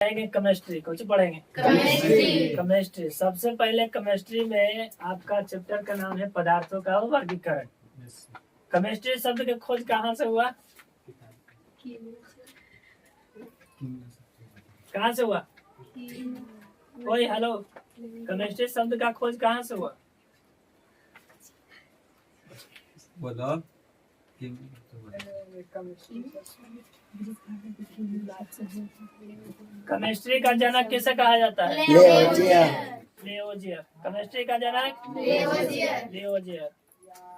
पढ़ेंगे केमिस्ट्री। कुछ पढ़ेंगे केमिस्ट्री। सबसे पहले केमिस्ट्री में आपका चैप्टर का नाम है पदार्थों का वर्गीकरण। केमिस्ट्री शब्द की खोज कहाँ से हुआ? कहाँ से हुआ? कोई हेलो, केमिस्ट्री शब्द का खोज कहाँ से हुआ? बोलो। केमिस्ट्री का जनक किसे कहा जाता है? लियोजियस। केमिस्ट्री का जनक लियोजियस।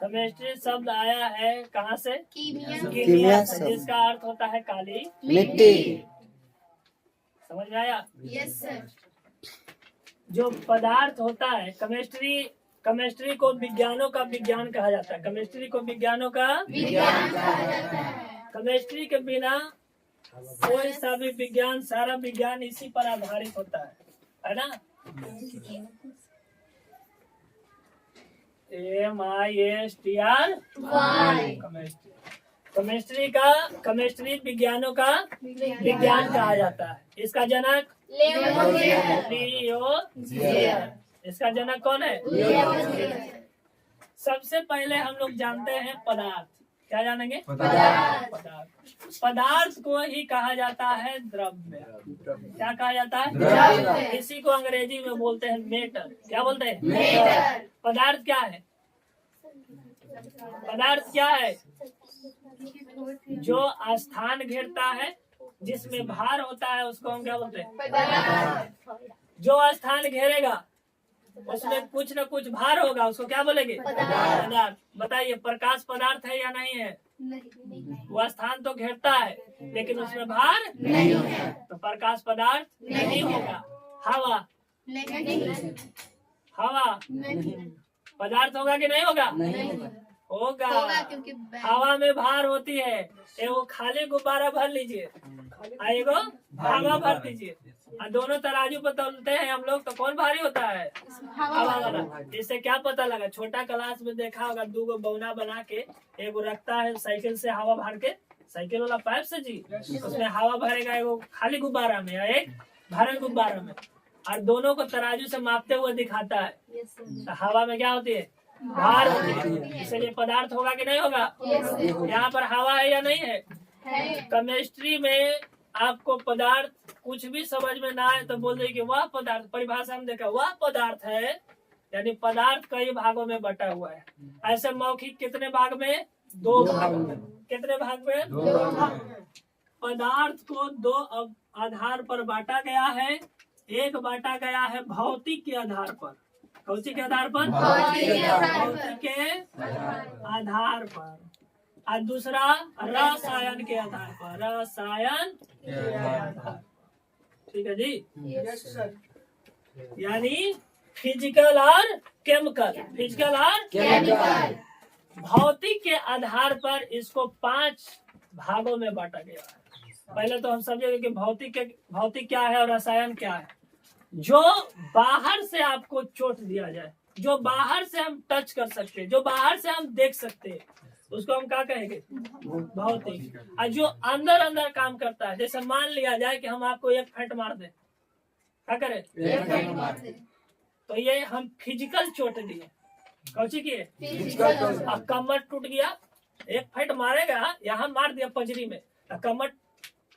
केमिस्ट्री शब्द आया है कहाँ से? कीमिया से, जिसका अर्थ होता है काली मिट्टी। समझ में आया? Yes sir. जो पदार्थ होता है केमिस्ट्री को विज्ञानों का विज्ञान कहा जाता है। केमिस्ट्री को विज्ञानों का विज्ञान कहा जाता है। केमिस्ट्री के बिना कोई सा भी विज्ञान, सारा विज्ञान इसी पर आधारित होता है ना? MISTR केमिस्ट्री विज्ञानों का विज्ञान कहा जाता है। इसका जनक लियोजियस। इसका जनक कौन है? सबसे पहले हम लोग जानते हैं पदार्थ। क्या जानेंगे? पदार्थ को ही कहा जाता है द्रव्य। क्या कहा जाता है? द्रव्य। इसी को अंग्रेजी में बोलते हैं मेटल। क्या बोलते हैं? मेटल। पदार्थ क्या है? पदार्थ क्या है? जो स्थान घेरता है, जिसमें भार होता है, उसको हम क्या बोलते हैं? पदार्थ। जो स्थान घेरेगा उसमें कुछ न कुछ भार होगा, उसको क्या बोलेंगे? पदार्थ। बताइए, प्रकाश पदार्थ है या नहीं है? वह स्थान तो घेरता है लेकिन उसमें भार नहीं है, तो प्रकाश पदार्थ नहीं होगा। हवा पदार्थ होगा कि नहीं होगा? होगा, क्योंकि हवा में भार होती है। एगो खाली गुब्बारा भर लीजिए, एगो हवा भर दीजिए, और दोनों तराजू पर तोलते हैं हम लोग, तो कौन भारी होता है? हवा वाला। इससे क्या पता लगा? छोटा क्लास में देखा होगा, 2 बौना बना के एगो रखता है साइकिल से हवा भर के, साइकिल वाला पाइप से जी, उसमें हवा भरेगा एगो खाली गुब्बारा में, एक भरे गुब्बारा में, और दोनों को तराजू से मापते हुए दिखाता है। तो हवा में क्या होती है? भार होती है। इसलिए पदार्थ होगा कि नहीं होगा? यहाँ पर हवा है या नहीं है? केमिस्ट्री में आपको पदार्थ कुछ भी समझ में ना आए तो बोल दे कि वह पदार्थ, परिभाषा में देखा, वह पदार्थ है, यानी पदार्थ कई भागों में बटा हुआ है। ऐसे मौखिक कितने भाग में? 2 भाग में। कितने भाग में? 2 भाग। पदार्थ को 2 आधार पर बांटा गया है। एक बांटा गया है भौतिक के आधार पर। भौतिक के आधार पर, भौतिक के आधार पर, और दूसरा रसायन के आधार पर। रसायन के आधार, ठीक है जी? यानी फिजिकल और केमिकल। फिजिकल और केमिकल। भौतिक के आधार पर इसको 5 भागों में बांटा गया है। पहले तो हम समझेंगे कि भौतिक क्या है और रसायन क्या है। जो बाहर से आपको चोट दिया जाए, जो बाहर से हम टच कर सकते हैं, जो बाहर से हम देख सकते हैं, उसको हम क्या कहेंगे? भौतिक। और जो अंदर अंदर काम करता है, जैसे मान लिया जाए कि हम आपको एक फेंट मार दे, क्या करें? तो ये हम फिजिकल चोट दिए। कौची किए? अब कमर टूट गया, एक फेंट मारेगा, यहाँ मार दिया पजरी में, तो कमर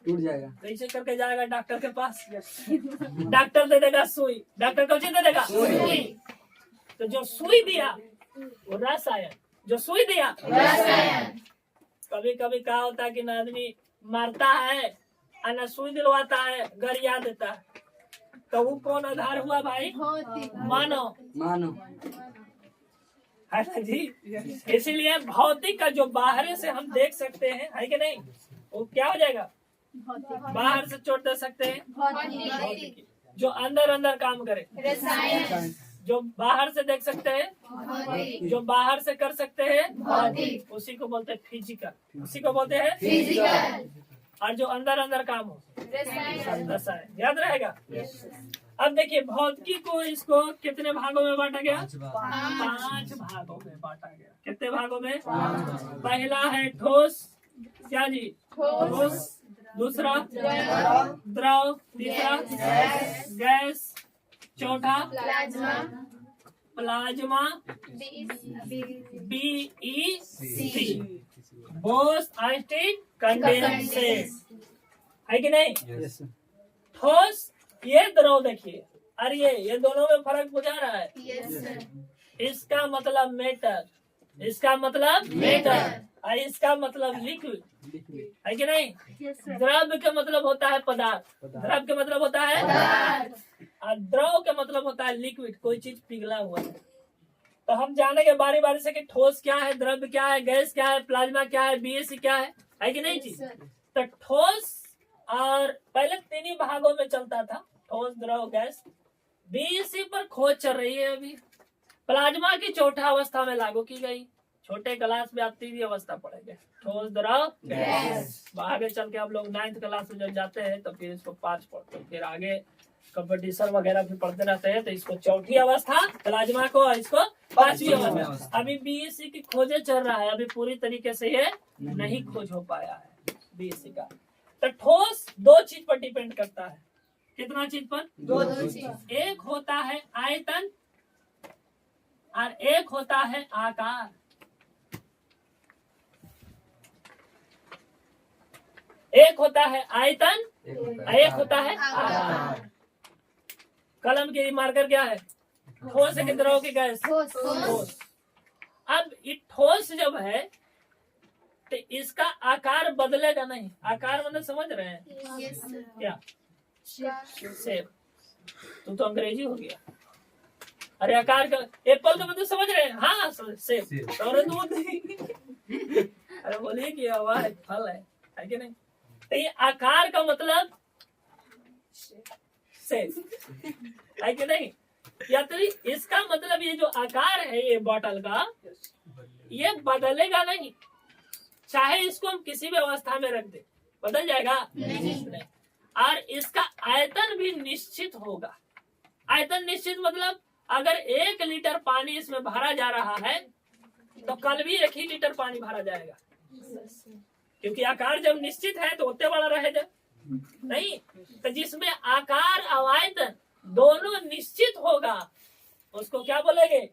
टूट जाएगा। कैसे करके जाएगा डॉक्टर के पास? डॉक्टर दे देगा सुई। डॉक्टर कौची दे देगा? सुई। तो जो सुई दिया वो रसायन। जो सुई दिया रसायन। कभी कभी क्या होता है कि ना आदमी मारता है और ना सुई दिलवाता है, गरिया देता है, तो वो कौन आधार हुआ भाई? मानव है ना जी? इसीलिए भौतिक का जो बाहर से हम देख सकते हैं, है कि नहीं, वो क्या हो जाएगा? बाहर से चोट दे सकते हैं, भौतिक। जो अंदर अंदर काम करे, रसायन। जो बाहर से देख सकते हैं, जो बाहर से कर सकते हैं, उसी को बोलते हैं फिजिकल। उसी को बोलते हैं फिजिकल। और जो अंदर अंदर काम हो, रसायन। याद रहेगा? अब देखिए, भौतिकी को इसको कितने भागों में बांटा गया? 5 भागों में बांटा गया। कितने भागों में? पहला है ठोस। क्या जी? ठोस। दूसरा द्रव, द्रव, तीसरा गैस, गैस, चौथा plasma, plasma, BEC, Bose Einstein condensate, है कि नहीं? यस ठोस, ये द्रव देखिए, और ये दोनों में फर्क बुझा रहा है। यस सर, इसका मतलब मेटल, इसका मतलब मेटल, और इसका मतलब लिक्विड, है कि नहीं? द्रव का मतलब होता है पदार्थ, द्रव का मतलब होता है और द्रव का मतलब होता है लिक्विड, कोई चीज पिघला हुआ है। तो हम जानेंगे बारी बारी से कि ठोस क्या है, द्रव क्या है, गैस क्या है, प्लाज्मा क्या है, BEC क्या है कि नहीं जी? तो ठोस और पहले तीन ही भागों में चलता था, ठोस, द्रव, गैस। BEC पर खोज चल रही है अभी। प्लाज्मा की चौथा अवस्था में लागू की गई, छोटे क्लास में आप तीसरी अवस्था पढ़ेंगे, ठोस, द्रव, गैस। आगे चल के आप लोग 9th क्लास में जब जाते हैं तो फिर इसको 5 पढ़ते हैं, फिर आगे कंपटीशन वगैरह भी पढ़ते रहते हैं, तो इसको चौथी अवस्था प्लाज्मा को, और इसको 5वीं अवस्था। अभी BEC की खोजें चल रहा है, अभी पूरी तरीके से ये नहीं खोज हो पाया है BEC का। तो ठोस दो चीज पर डिपेंड करता है, कितना चीज पर? दो चीज, एक होता है आयतन और एक होता है आकार। एक होता है आयतन और एक होता है आकार। कलम की मार्कर क्या है? ठोस है कि द्रव की गैस? ठोस। अब ये ठोस जब है तो इसका आकार बदलेगा नहीं। आकार मतलब समझ रहे हैं यस सर, क्या? सेब। तू तो अंग्रेजी हो गया। अरे आकार का एप्पल का मतलब समझ रहे हैं? हाँ सेब। और दूध नहीं। अरे बोलिए कि हवा है, फल है कि नहीं? तो ये आकार का मतलब सेब, है कि नहीं? या तो इसका मतलब ये जो आकार है ये बॉटल का, ये बदलेगा नहीं, चाहे इसको हम किसी भी अवस्था में रख दे, बदल जाएगा नहीं। और इसका आयतन भी निश्चित होगा। आयतन निश्चित मतलब अगर 1 लीटर पानी इसमें भरा जा रहा है तो कल भी 1 ही लीटर पानी भरा जाएगा, क्योंकि आकार जब निश्चित है तो उतने बड़ा रहेगा नहीं। तो जिसमें आकार और आयतन दोनों निश्चित होगा उसको क्या बोलेंगे?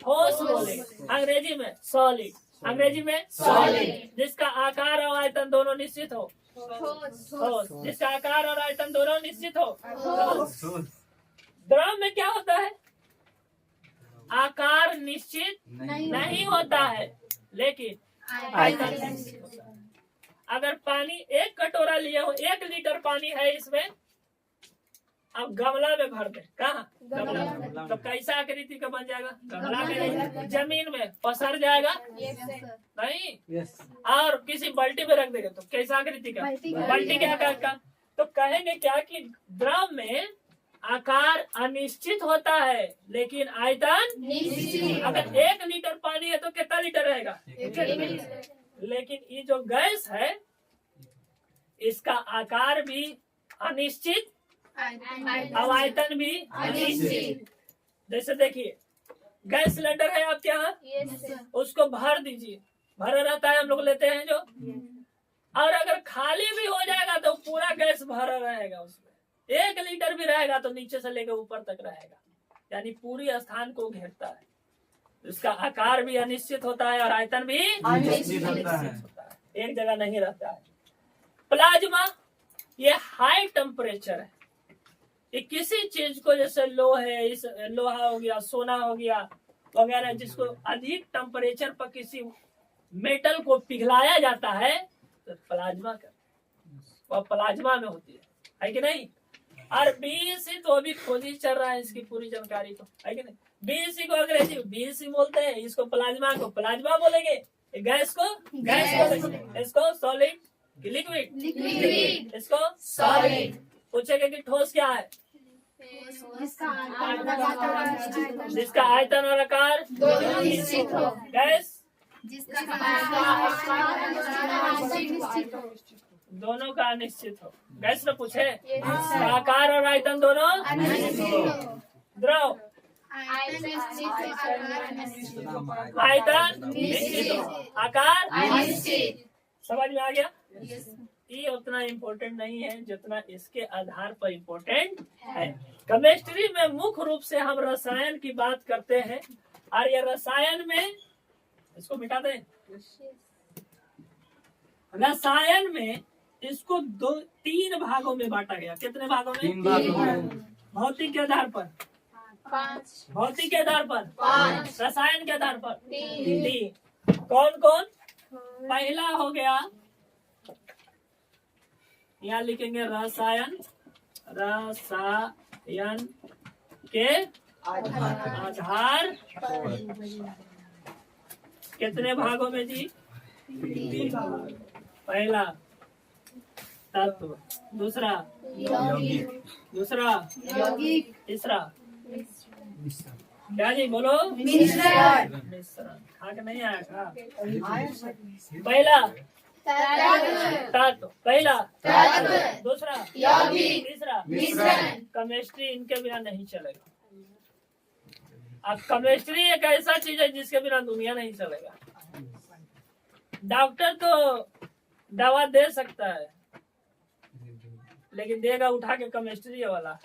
ठोस बोलेंगे। अंग्रेजी में सॉलिड, अंग्रेजी में सॉलिड। जिसका आकार और आयतन दोनों निश्चित हो, ठोस। जिसका आकार और आयतन दोनों निश्चित हो, ठोस। द्रव में क्या होता है? आकार निश्चित नहीं होता है, लेकिन आयतन निश्चित होता है। अगर पानी 1 कटोरा लिए हो, 1 लीटर पानी है इसमें, अब गमला में भर दे, कहाँ? गमला में। तो कैसा आकृति का बन जाएगा? गमला में। जमीन में पसर जाएगा नहीं? यस और किसी बाल्टी में रख देगा तो कैसा आकृति का? बाल्टी के आकार का। तो कहेंगे क्या कि द्रव में आकार अनिश्चित होता है लेकिन आयतन निश्चित। अगर 1 लीटर पानी है तो कितना लीटर रहेगा? 1 लीटर। लेकिन ये जो गैस है इसका आकार भी अनिश्चित और आयतन भी अनिश्चित। जैसे देखिए गैस सिलेंडर है आपके यहाँ, उसको भर दीजिए, भरा रहता है, हम लोग लेते हैं जो, और अगर खाली भी हो जाएगा तो पूरा गैस भरा रहेगा, उसमें 1 लीटर भी रहेगा तो नीचे से लेकर ऊपर तक रहेगा, यानी पूरी स्थान को घेरता है। उसका आकार भी अनिश्चित होता है और आयतन भी अनिश्चित होता है, एक जगह नहीं रहता है। प्लाज्मा ये हाई टेम्परेचर है, ये किसी चीज को, जैसे लोहा हो गया, सोना हो गया वगैरह, जिसको अधिक टेम्परेचर पर किसी मेटल को पिघलाया जाता है तो प्लाज्मा का, वह प्लाज्मा में होती है कि नहीं? और BEC तो अभी खोज ही चल रहा है इसकी पूरी जानकारी को, है कि नहीं? BEC को अंग्रेजी BEC बोलते हैं, इसको प्लाज्मा को प्लाज्मा बोलेंगे, गैस को गैस बोलेंगे, इसको सॉलिड लिक्विड, इसको सॉलिड। पूछेंगे कि ठोस क्या है? जिसका आयतन और आकार दोनों निश्चित हो। गैस जिसका दोनों का अनिश्चित हो। गैस में पूछे आकार और आयतन दोनों, द्रव आयतन निश्चित हो, आकार समझ में आ गया? केमिस्ट्री उतना इम्पोर्टेंट नहीं है जितना इसके आधार पर इम्पोर्टेंट है। केमिस्ट्री में मुख्य रूप से हम रसायन की बात करते हैं, और ये रसायन में, इसको मिटा दें, रसायन में इसको 3 भागों में बांटा गया। कितने भागों में? 3 भागों में। भौतिक के आधार पर 5, भौतिक के आधार पर 5, रसायन के आधार पर 3, 3। कौन कौन? पहला हो गया, यहाँ लिखेंगे रसायन, रसायन के आधार कितने भागों में जी? 3 भाग। पहला तत्व, दूसरा यौगिक, दूसरा यौगिक, तीसरा क्या जी बोलो? मिश्रण, मिश्रण। खा के नहीं आया का? पहला तत्व, पहला तत्व, दूसरा यौगिक, तीसरा मिश्रण। केमिस्ट्री इनके बिना नहीं चलेगा। अब केमिस्ट्री एक ऐसा चीज है जिसके बिना दुनिया नहीं चलेगा। डॉक्टर तो दवा दे सकता है, लेकिन देगा उठा के केमिस्ट्री वाला।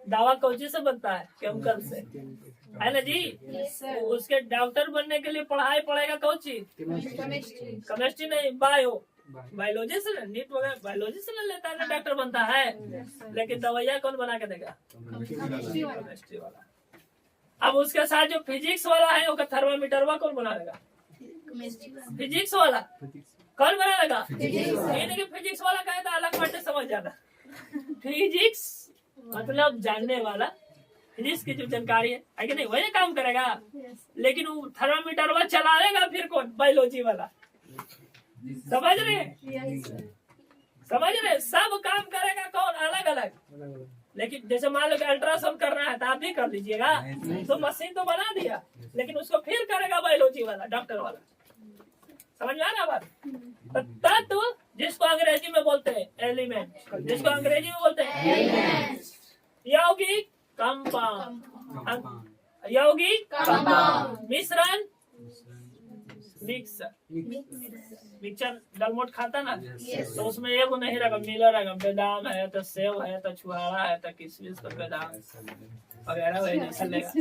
दवा कौची से बनता है? केमिकल से, है ना जी? उसके डॉक्टर बनने के लिए पढ़ाई पड़ेगा कौची? केमिस्ट्री नहीं, बायोलॉजी से, नीट वगैरह बायोलॉजी से ले लेता है ना, डॉक्टर बनता है। लेकिन दवाइयाँ कौन बना के देगा? केमिस्ट्री वाला। अब उसके साथ जो फिजिक्स वाला है वो थर्मामीटर वा कौन बना देगा? फिजिक्स वाला। कौन बना देगा? फिजिक्स वाला कहे तो अलग बात समझ जाना। फिजिक्स मतलब जानने वाला, फिजिक्स की जो जानकारी है कि नहीं, वही काम करेगा। लेकिन वो थर्मामीटर वाला चलाएगा फिर कौन? बायोलॉजी वाला। समझ रहे? समझ रहे? सब काम करेगा कौन? अलग अलग। लेकिन जैसे मान लो कि अल्ट्रासाउंड करना है तो आप भी कर लीजिएगा, तो मशीन तो बना दिया, लेकिन उसको फिर करेगा बायोलॉजी वाला, डॉक्टर वाला। समझ में आ रहा बात? तत्व जिसको अंग्रेजी में बोलते हैं एलिमेंट, जिसको अंग्रेजी में बोलते हैं यौगिक, कंपाउंड, यौगिक, कंपाउंड, मिश्रण, मिक्सर। मिक्सर डलमोट खाता ना, Yes. तो उसमें एगो नहीं रहेगा, मिला रहेगा। बादाम है तो सेव है तो छुहारा है तो किशमिश तो बादाम वगैरह वही जैसा लेगा,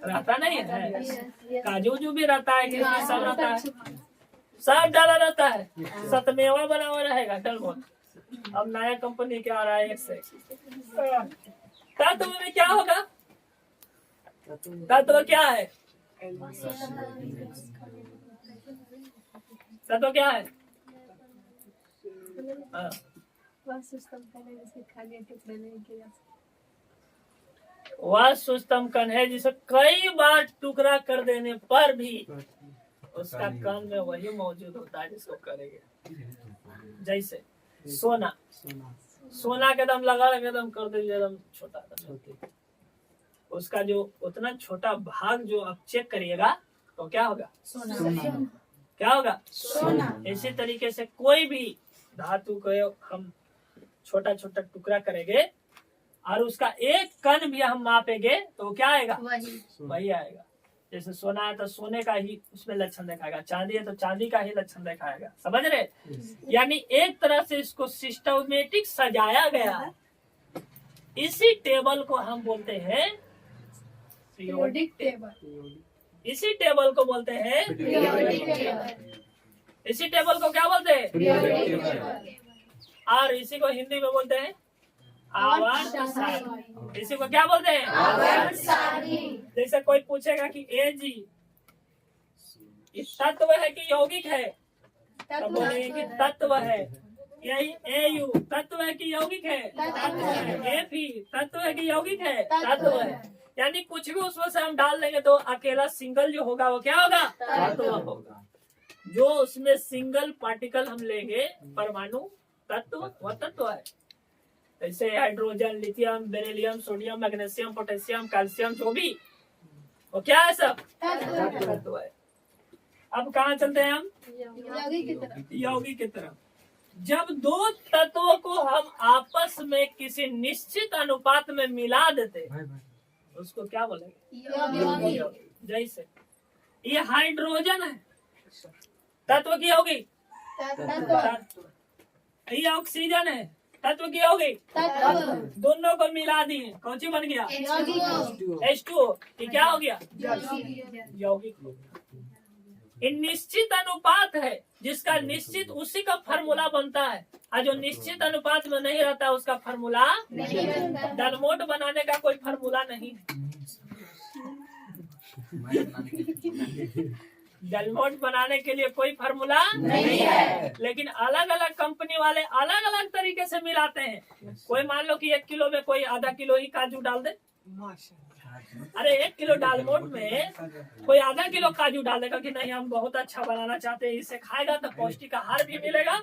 रहता नहीं है। काजू जो भी रहता है, किशमिश सब रहता है, सब डाला रहता है। सतमेवा बना हुआ रहेगा डलमोट। अब नया कंपनी क्या आ रहा है? एक से तत्व में क्या होगा? तत्व क्या है? तत्व क्या है? हाँ। वह सुस्तम कण है जिसे कई बार टुकड़ा कर देने पर भी उसका कण में वही मौजूद होता है जिसको करेंगे। जैसे सोना, सोना के दम लगा के दम कर दीजिए, एकदम छोटा दम, उसका जो उतना छोटा भाग जो आप चेक करिएगा तो क्या होगा? क्या होगा? इसी तरीके से कोई भी धातु को हम छोटा छोटा टुकड़ा करेंगे और उसका एक कण भी हम मापेंगे तो क्या आएगा? वही आएगा। जैसे सोना है तो सोने का ही उसमें लक्षण दिखाएगा, चांदी है तो चांदी का ही लक्षण दिखाएगा। समझ रहे? यानी एक तरह से इसको सिस्टमेटिक सजाया गया है। इसी टेबल को हम बोलते हैं पीरियोडिक टेबल। इसी टेबल को बोलते हैं इसी टेबल को क्या बोलते हैं? और इसी को हिंदी में बोलते हैं आवर्त सारणी। इसी को क्या बोलते हैं? आवर्त सारणी। जैसे कोई पूछेगा कि ए जी तत्व है कि यौगिक है, तो बोलेंगे कि तत्व है। यही ए यू तत्व है कि यौगिक है? तत्व है। एफ ई तत्व है कि यौगिक है? तत्व है। यानी कुछ भी उसमें से हम डाल देंगे तो अकेला सिंगल जो होगा वो क्या होगा? तत्व होगा। जो उसमें सिंगल पार्टिकल हम लेंगे परमाणु तत्व, वह तत्व है। जैसे hydrogen, lithium, beryllium, sodium, magnesium, potassium, calcium, जो भी वो क्या है? सब तत्व है। अब कहाँ चलते हैं हम? यौगिक की तरफ। जब दो तत्वों को हम आपस में किसी निश्चित अनुपात में मिला देते उसको क्या बोलेंगे? जैसे ये हाइड्रोजन है, तत्व की होगी। ये ऑक्सीजन है, तत्व की हो गई, तत्व दोनों को मिला दिए, कौन सी बन गया यौगिक H2O। ये क्या हो गया यौगिक। इन निश्चित अनुपात है जिसका निश्चित उसी का फार्मूला बनता है, और जो निश्चित अनुपात में नहीं रहता उसका फार्मूला दलमोट बनाने का कोई फार्मूला नहीं है। दलमोट बनाने के लिए कोई फार्मूला नहीं है, लेकिन अलग अलग कंपनी वाले अलग अलग तरीके से मिलाते हैं। कोई मान लो कि 1 किलो में कोई आधा किलो ही काजू डाल दे, अरे 1 किलो दालमोट में कोई आधा किलो काजू डाल देगा कि नहीं हम बहुत अच्छा बनाना चाहते हैं, इससे खाएगा तो पौष्टिक आहार भी मिलेगा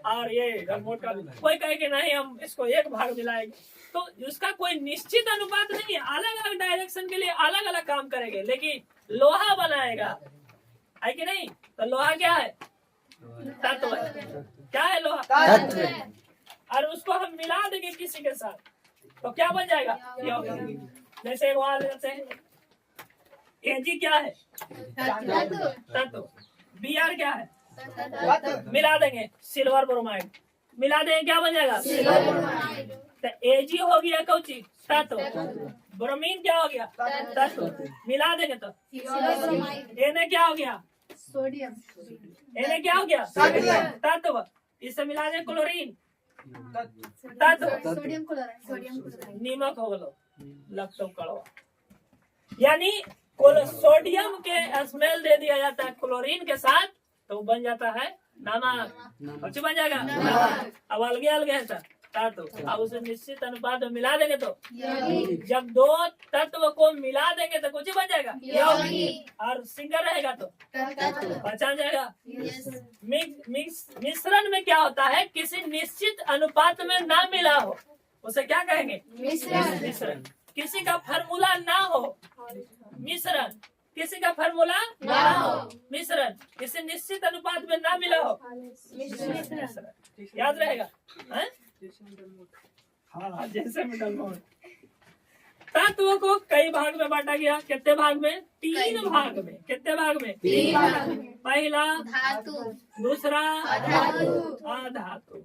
और ये दालमोट का भी। कोई कहे कि नहीं हम इसको 1 भाग मिलाएंगे, तो उसका कोई निश्चित अनुपात नहीं है, अलग अलग डायरेक्शन के लिए अलग अलग काम करेंगे। लेकिन लोहा बनाएगा है कि नहीं, तो लोहा क्या है तत्व है। क्या है लोहा तत्व। और उसको हम मिला देंगे किसी के साथ तो क्या बन जाएगा यौगिक। जैसे वहां लेते हैं Ag क्या है तत्व, Br क्या है मिला देंगे सिल्वर ब्रोमाइड, मिला देंगे क्या बन जाएगा तो Ag हो गया कौची तत्व, ब्रोमीन क्या हो गया तत्व, मिला देंगे तो Na क्या हो गया सोडियम Na क्या हो गया तत्व, इससे मिला देंगे क्लोरीन तत्व, सोडियम क्लोराइड नीमक हो गलो लगता कड़वा। यानी सोडियम के स्मेल दे दिया जाता है क्लोरीन के साथ तो बन जाता है नमक। अच्छा बन जाएगा नमक। अब अलगे अलगे है सर तत्व, अब उसे निश्चित अनुपात में मिला देंगे तो यौगिक जब 2 तत्व को मिला देंगे तो कुछ बन जाएगा यौगिक और सिंगल रहेगा तो तत्व पहचान जाएगा। मिश्रण में क्या होता है, किसी निश्चित अनुपात में ना मिला हो उसे क्या कहेंगे मिश्रण मिश्रण। किसी का फार्मूला ना हो मिश्रण, किसी का फार्मूला ना हो मिश्रण, किसी निश्चित अनुपात में ना मिला हो मिश्रण याद रहेगा हैं? हाँ जैसे में दलमोट। तत्व को कई भाग में बांटा गया, कितने भाग में 3 भाग में, कितने भाग में 3 भाग में। पहला धातु दूसरा अधातु अधातु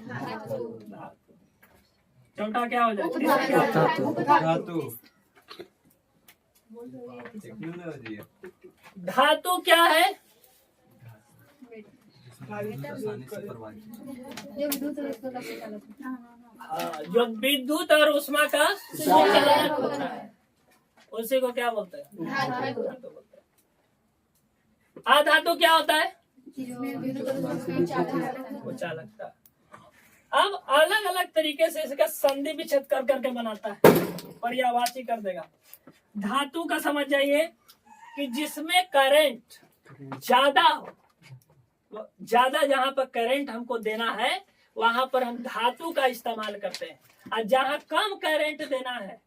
धातु धातु, चौथा क्या हो जाए तीसरा क्या हो जाए? धातु टेक्नोलॉजी धातु क्या है आसानी से करवा जो विद्युत और उष्मा का संचालक होता है उसी को क्या बोलते हैं धातु धातु बोलते हैं। अधातु क्या होता है वो चालकता। अब अलग अलग तरीके से इसका संधि विच्छेद कर करके बनाता है, पर्यायवाची कर देगा। धातु का समझ जाइए कि जिसमें करंट ज्यादा हो, ज्यादा जहां पर करंट हमको देना है वहां पर हम धातु का इस्तेमाल करते हैं, और जहां कम करंट देना है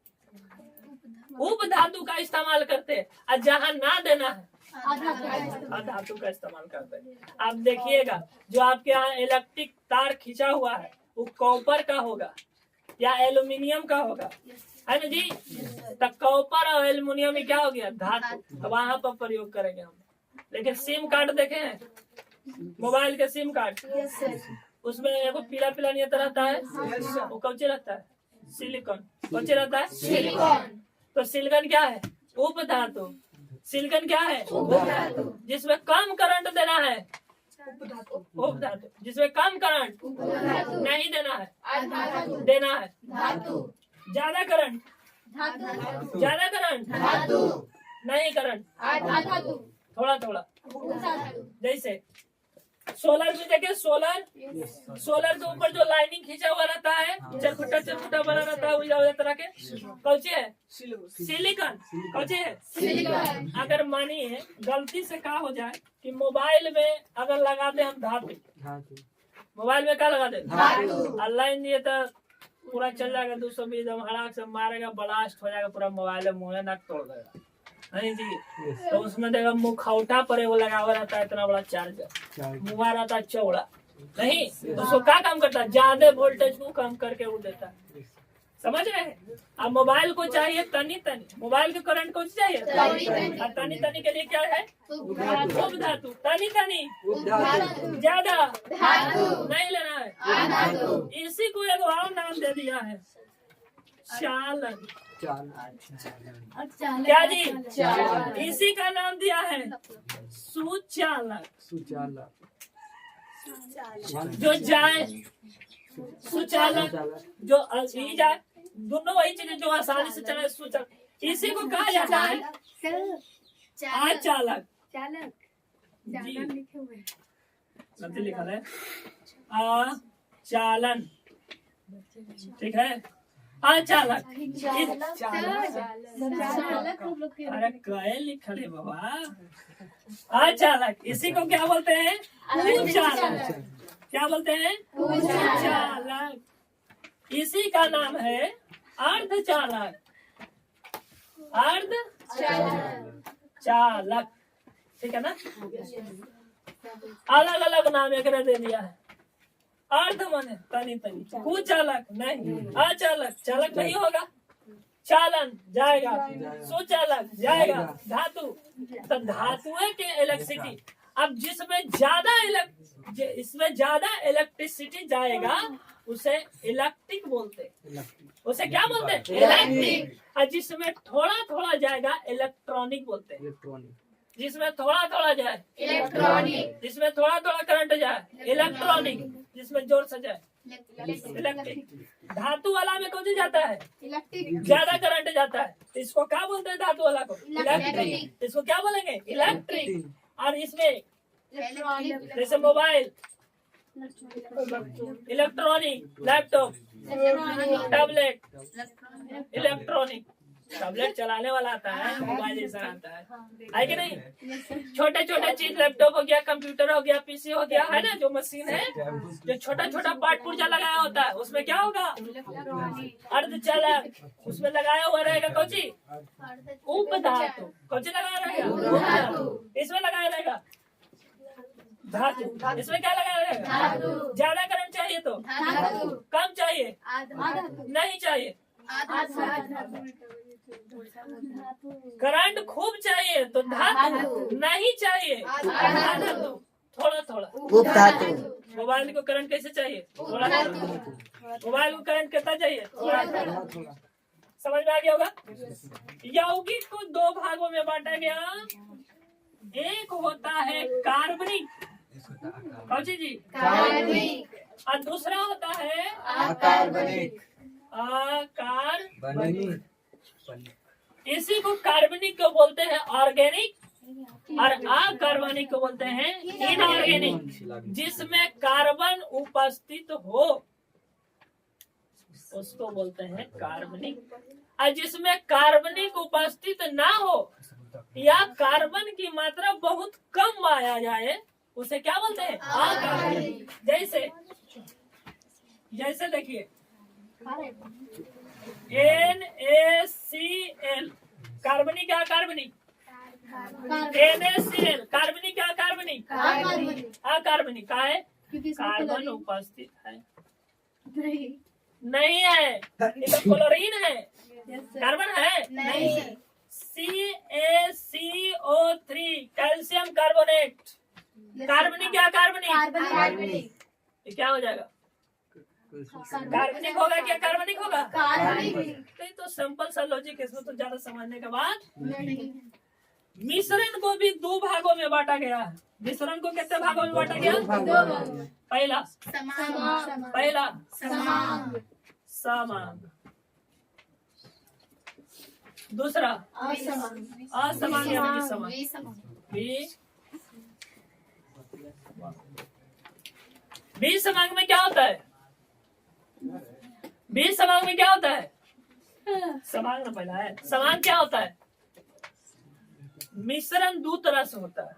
उप धातु का इस्तेमाल करते हैं, और जहां ना देना है धातु का इस्तेमाल करते हैं। आप देखिएगा जो आपके यहाँ इलेक्ट्रिक तार खींचा हुआ है वो कॉपर का होगा या एल्यूमिनियम का होगा, है ना जी। तो कॉपर और एल्यूमिनियम में क्या हो गया धातु, तो वहां पर प्रयोग करेंगे हम। लेकिन सिम कार्ड देखे हैं, मोबाइल के सिम कार्ड, उसमें एगो पीला पीला नियत रहता है, वो कौन रहता है सिलिकॉन, कौन रहता है सिलिकॉन तो सिलिकॉन क्या है उप धातु। सिलिकॉन क्या है धातु जिसमें कम करंट देना है उप धातु, जिसमें कम करंट धातु नहीं देना है अधातु देना है धातु ज्यादा करंट धातु ज्यादा करंट धातु नहीं करंट अधातु थोड़ा थोड़ा। धातु जैसे सोलर में देखे सोलर के ऊपर जो लाइनिंग खींचा हुआ रहता है चरखुटा बना रहता है उल्टा तरह के कौचे है सिलिकॉन, कौचे है सिलिकॉन अगर मानिए गलती से क्या हो जाए कि मोबाइल में अगर लगा दे हम धातु, मोबाइल में क्या लगा दे धातु ऑनलाइन दिए तो पूरा चल जाएगा 220 हड़ाक से मारेगा, ब्लास्ट हो जाएगा पूरा मोबाइल, मुंह नाक तोड़ देगा नहीं जी। तो उसमें देखा मुखौटा पर वो लगा हुआ रहता है इतना बड़ा चार्जर, मुँह रहता है चौड़ा नहीं, तो उसको क्या काम करता है ज्यादा वोल्टेज को कम करके वो देता है। समझ रहे हैं? अब मोबाइल को चाहिए तनी तनी, मोबाइल के करंट को चाहिए तनी तनी। और तनी तनी के लिए क्या है? उपधातु। उपधातु। तनी तनी उपधातु। ज्यादा धातु। नहीं लेना है। आधातु। इसी को एक और नाम दे दिया है, चालन। क्या जी? चालन। इसी का नाम दिया है सुचालक। जो जाए सुचालक, जो ही जाए, दोनों वही चीजें जो आसानी से चले, सुचालक। इसी को कहा जाता है आचालक। जी गलती लिखा है, आचालन। ठीक है, आचालक। अरे कहे लिखल है बाबा, आचालक। इसी को क्या बोलते हैं? चालक। क्या बोलते हैं? चालक। इसी का नाम है अर्धचालक। अर्धचालक, ठीक है ना? अलग अलग नाम एक दे दिया है। अर्ध माने तनी तनी, कुचालक नहीं, अचालक चालक नहीं होगा, चालन जाएगा, सुचालक जाएगा, धातु। तो धातुएं के इलेक्ट्रिसिटी, अब इसमें ज्यादा इलेक्ट्रिसिटी जाएगा उसे इलेक्ट्रिक बोलते। उसे क्या बोलते? इलेक्ट्रिक। और जिसमें थोड़ा थोड़ा जाएगा इलेक्ट्रॉनिक बोलते। जिसमें थोड़ा थोड़ा जाए इलेक्ट्रॉनिक। जिसमें थोड़ा थोड़ा करंट जाए इलेक्ट्रॉनिक। जिसमें जोर से जाए इलेक्ट्रिक। धातु वाला में कौन सी जाता है? इलेक्ट्रिक। ज्यादा करंट जाता है, इसको क्या बोलते हैं? धातु वाला को इलेक्ट्रिक। इलेक्ट्रिक। इसको क्या बोलेंगे? इलेक्ट्रिक। और इसमें इलेक्ट्रॉनिक। जैसे mobile electronic, laptop, tablet electronic. Tablet चलाने वाला आता है, मोबाइल जैसा आता है कि नहीं? छोटे छोटे चीज, लैपटॉप हो गया, कंप्यूटर हो गया, पीसी हो गया, है ना? जो मशीन है, जो छोटा छोटा पार्ट पुर्जा लगाया होता है, उसमें क्या होगा? अर्धचालक। उसमें लगाया हुआ रहेगा कौन सी? उपधातु। कौन सी लगाया रहेगा? उपधातु। इसमें लगाया रहेगा धातु। इसमें क्या लगाया रहेगा? धातु। ज्यादा करंट चाहिए तो धातु। कम चाहिए आधातु। नहीं चाहिए, आधातु। करंट खूब चाहिए तो धातु, नहीं चाहिए आधातु। थोड़ा थोड़ा। उपधातु। मोबाइल को करंट कैसे चाहिए? थोड़ा थोड़ा। मोबाइल को करंट कितना चाहिए? थोड़ा थोड़ा। समझ में आ गया होगा? यौगिक को दो भागों में बांटा गया। एक होता है कार्बनिक, कौन सी जी? कार्बनिक। और दूसरा होता है अकार्बनिक। अकार्बनिक। इसी को कार्बनिक को बोलते हैं ऑर्गेनिक, और अकार्बनिक को बोलते हैं इनऑर्गेनिक। जिसमें कार्बन उपस्थित हो उसको बोलते हैं कार्बनिक, और जिसमें कार्बनिक उपस्थित ना हो या कार्बन की मात्रा बहुत कम पाया जाए उसे क्या बोलते हैं? अकार्बनिक। जैसे जैसे देखिए NaCl कार्बनिक क्या? कार्बनिक। NaCl कार्बनिक क्या? कार्बनिक। अकार्बनिक का है, कार्बन उपस्थित है नहीं है, ये तो क्लोरीन है, कार्बन है नहीं। CaCO3 कैल्शियम कार्बोनेट कार्बनिक क्या? कार्बनिक। कार्बनिक। ये क्या हो जाएगा? कार्बनिक होगा क्या? कार्बनिक होगा। कार्बनिक। तो सिंपल सा लॉजिक, इसमें तो ज्यादा समझने के बाद। नहीं। मिश्रण को भी दो भागों में बांटा गया है। मिश्रण को कितने भागों में बांटा गया? दो। पहला समान। पहला समान। समान, दूसरा असमान। असमान या विसमान। विसमान में क्या होता है? विसमान में क्या होता है? समान में पहला है। समान क्या होता है? मिश्रण दो तरह से होता है।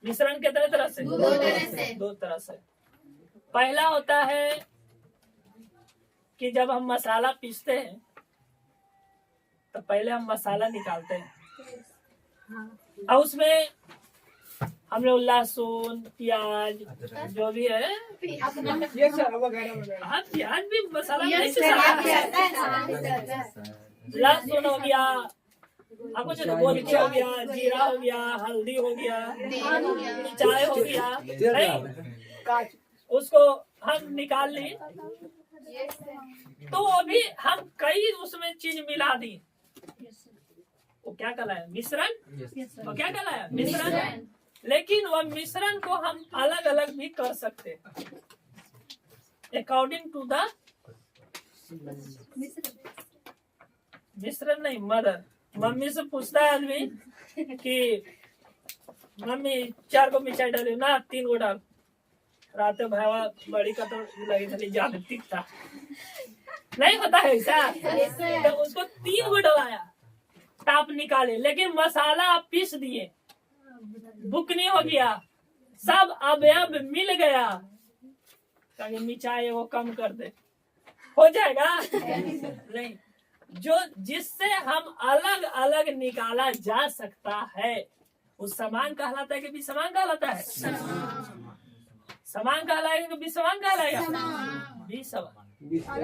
मिश्रण कितने तरह से? दो तरह से। पहला होता है कि जब हम मसाला पीसते हैं तो पहले हम मसाला निकालते हैं और उसमें हम लोग लहसुन प्याज जो भी है, ये सर वगैरह वगैरह। हाँ प्याज भी मसाला में नहीं पिसा। लहसुन हो गया, आपको जो गोलकी हो गया, जीरा हो गया, हल्दी हो गया, चाय हो गया, नहीं? उसको हम निकाल ली, तो अभी हम कई उसमें चीज मिला दी। वो क्या कहलाया? मिश्रण। वो क्या कहलाया? मिश्रण। लेकिन वह मिश्रण को हम अलग अलग भी कर सकते, अकॉर्डिंग टू द मिश्रण नहीं, मदर। मम्मी से पूछता है आदमी कि मम्मी 4 गो मिर्चाई डाली ना, 3 गो डाल। रात भावा बड़ी का तो लगी थी ज्यादा तीखा, नहीं होता है ऐसा। तो उसको 3 गो डलाया, टाप निकाले, लेकिन मसाला आप पीस दिए, बुकनी हो गया, सब अवयव मिल गया, कहीं मिर्चाई वो कम कर दे, हो जाएगा? नहीं, जो जिससे हम अलग अलग निकाला जा सकता है उस समान कहलाता है कि विसमान कहलाता है? समान कहलाएगा कि विसमान कहलाएगा? विसमान।